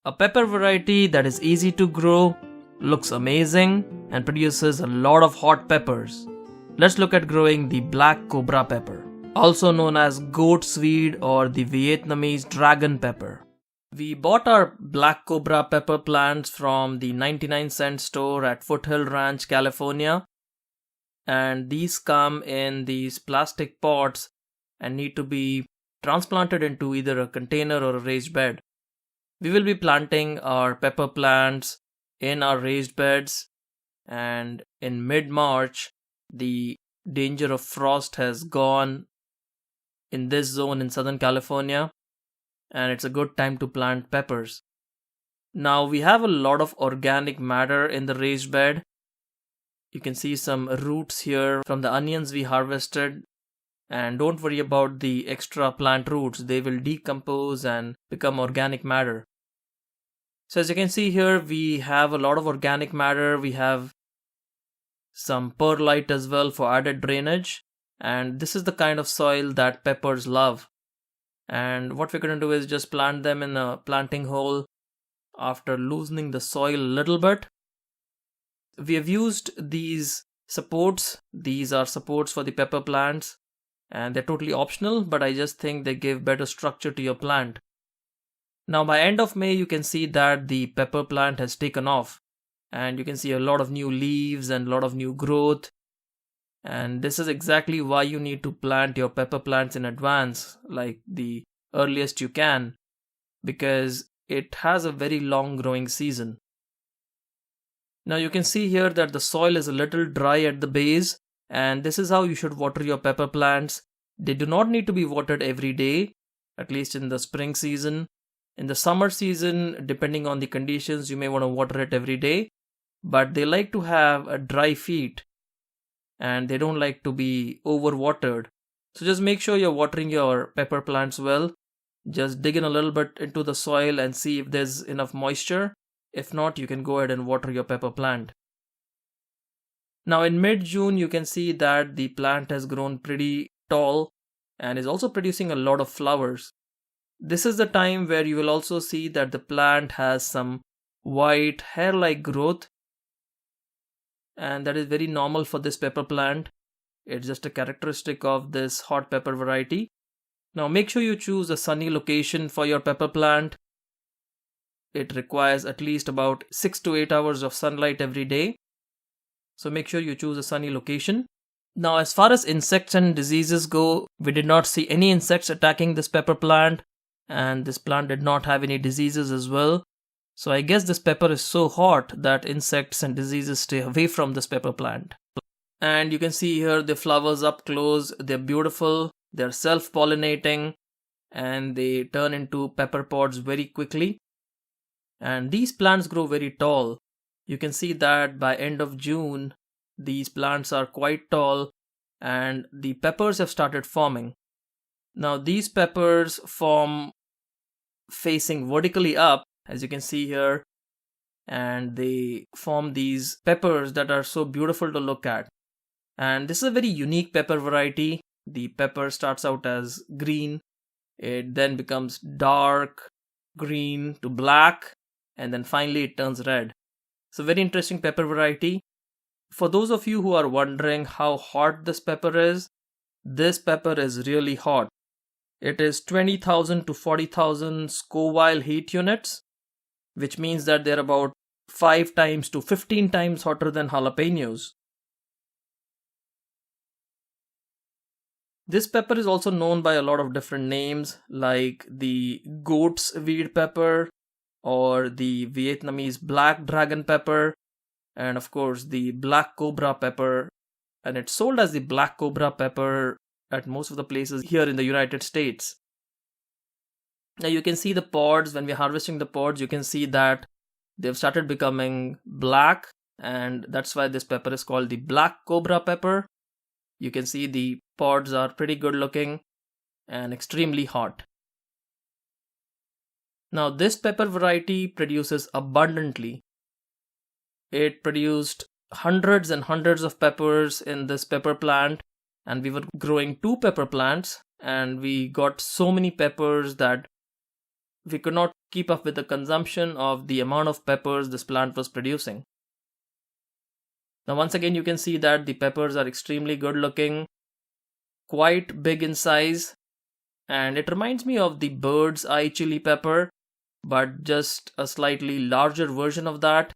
A pepper variety that is easy to grow, looks amazing, and produces a lot of hot peppers. Let's look at growing the black cobra pepper, also known as goat's weed or the Vietnamese dragon pepper. We bought our black cobra pepper plants from the 99-cent store at Foothill Ranch, California. And these come in these plastic pots and need to be transplanted into either a container or a raised bed. We will be planting our pepper plants in our raised beds, and in mid-March, the danger of frost has gone in this zone in Southern California, and it's a good time to plant peppers. Now we have a lot of organic matter in the raised bed. You can see some roots here from the onions we harvested, and don't worry about the extra plant roots. They will decompose and become organic matter. So as you can see here, we have a lot of organic matter. We have some perlite as well for added drainage, and this is the kind of soil that peppers love. And what we're going to do is just plant them in a planting hole after loosening the soil a little bit. We have used these supports. These are supports for the pepper plants, and they're totally optional, but I just think they give better structure to your plant. Now by end of May, you can see that the pepper plant has taken off, and you can see a lot of new leaves and a lot of new growth. And this is exactly why you need to plant your pepper plants in advance, like the earliest you can, because it has a very long growing season. Now you can see here that the soil is a little dry at the base, and this is how you should water your pepper plants. They do not need to be watered every day, at least in the spring season. In the summer season, depending on the conditions, you may want to water it every day, but they like to have a dry feet and they don't like to be overwatered. So just make sure you're watering your pepper plants well. Just dig in a little bit into the soil and see if there's enough moisture. If not, you can go ahead and water your pepper plant. Now in mid-June, you can see that the plant has grown pretty tall and is also producing a lot of flowers. This is the time where you will also see that the plant has some white hair-like growth, and that is very normal for this pepper plant. It's just a characteristic of this hot pepper variety. Now make sure you choose a sunny location for your pepper plant. It requires at least about 6 to 8 hours of sunlight every day. So make sure you choose a sunny location. Now as far as insects and diseases go, we did not see any insects attacking this pepper plant, and this plant did not have any diseases as well. So I guess this pepper is so hot that insects and diseases stay away from this pepper plant. And you can see here the flowers up close. They're beautiful. They're self-pollinating, and they turn into pepper pods very quickly. And these plants grow very tall. You can see that by end of June, these plants are quite tall and the peppers have started forming. Now these peppers form facing vertically up, as you can see here, and they form these peppers that are so beautiful to look at. And this is a very unique pepper variety. The pepper starts out as green, it then becomes dark green to black, and then finally it turns red. So very interesting pepper variety. For those of you who are wondering how hot this pepper is, this pepper is really hot. It is 20,000 to 40,000 Scoville heat units, which means that they're about 5 times to 15 times hotter than jalapenos. This pepper is also known by a lot of different names, like the goat's weed pepper, or the Vietnamese black dragon pepper, and of course the black cobra pepper. And it's sold as the black cobra pepper at most of the places here in the United States. Now you can see the pods. When we're harvesting the pods, you can see that they've started becoming black, and that's why this pepper is called the black cobra pepper. You can see the pods are pretty good looking and extremely hot. Now this pepper variety produces abundantly. It produced hundreds and hundreds of peppers in this pepper plant, and we were growing 2 pepper plants, and we got so many peppers that we could not keep up with the consumption of the amount of peppers this plant was producing. Now once again you can see that the peppers are extremely good looking, quite big in size, and it reminds me of the bird's eye chili pepper, but just a slightly larger version of that.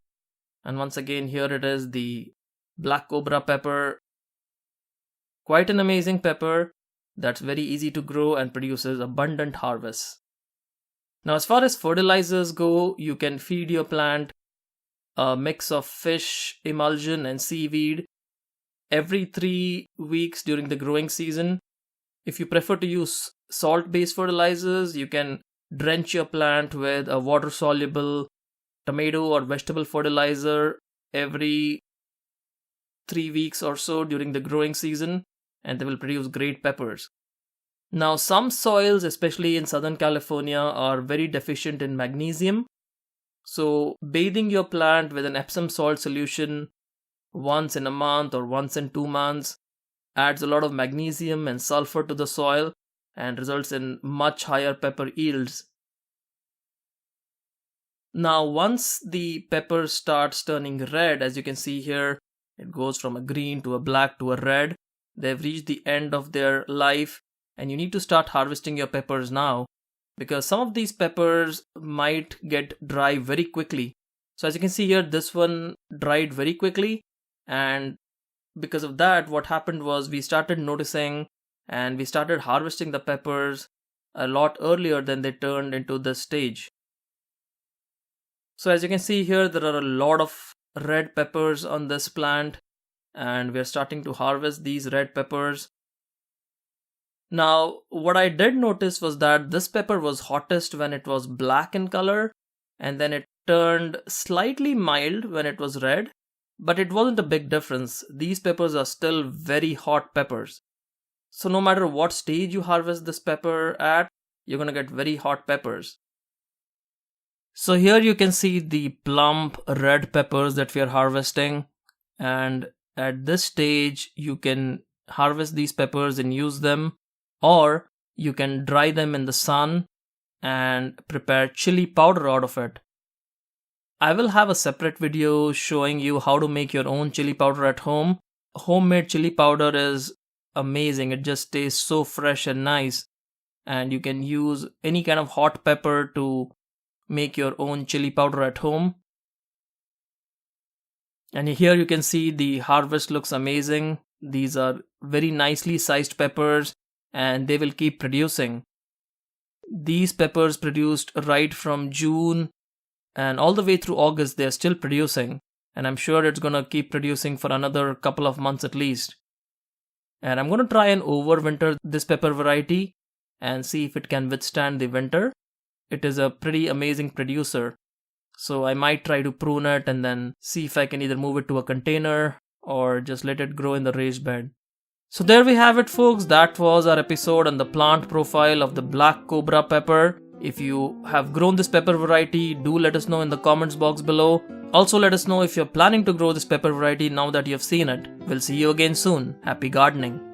And once again here it is, the black cobra pepper. Quite an amazing pepper that's very easy to grow and produces abundant harvests. Now as far as fertilizers go, you can feed your plant a mix of fish, emulsion and seaweed every 3 weeks during the growing season. If you prefer to use salt-based fertilizers, you can drench your plant with a water-soluble tomato or vegetable fertilizer every 3 weeks or so during the growing season, and they will produce great peppers. Now some soils, especially in Southern California, are very deficient in magnesium. So bathing your plant with an Epsom salt solution once in a month or once in 2 months adds a lot of magnesium and sulfur to the soil and results in much higher pepper yields. Now once the pepper starts turning red, as you can see here, it goes from a green to a black to a red. They've reached the end of their life and you need to start harvesting your peppers now, because some of these peppers might get dry very quickly. So as you can see here, this one dried very quickly, and because of that, what happened was we started noticing and we started harvesting the peppers a lot earlier than they turned into this stage. So as you can see here, there are a lot of red peppers on this plant, and we're starting to harvest these red peppers. Now, what I did notice was that this pepper was hottest when it was black in color, and then it turned slightly mild when it was red, but it wasn't a big difference. These peppers are still very hot peppers. So no matter what stage you harvest this pepper at, you're going to get very hot peppers. So here you can see the plump red peppers that we are harvesting, and at this stage you can harvest these peppers and use them, or you can dry them in the sun and prepare chili powder out of it. I will have a separate video showing you how to make your own chili powder at home. Homemade chili powder is amazing. It just tastes so fresh and nice, and you can use any kind of hot pepper to make your own chili powder at home. And here you can see the harvest looks amazing. These are very nicely sized peppers and they will keep producing. These peppers produced right from June and all the way through August. They're still producing, and I'm sure it's gonna keep producing for another couple of months at least. And I'm gonna try and overwinter this pepper variety and see if it can withstand the winter. It is a pretty amazing producer, so I might try to prune it and then see if I can either move it to a container or just let it grow in the raised bed. So there we have it, folks. That was our episode on the plant profile of the black cobra pepper. If you have grown this pepper variety, do let us know in the comments box below. Also let us know if you're planning to grow this pepper variety now that you have seen it. We'll see you again soon. Happy gardening.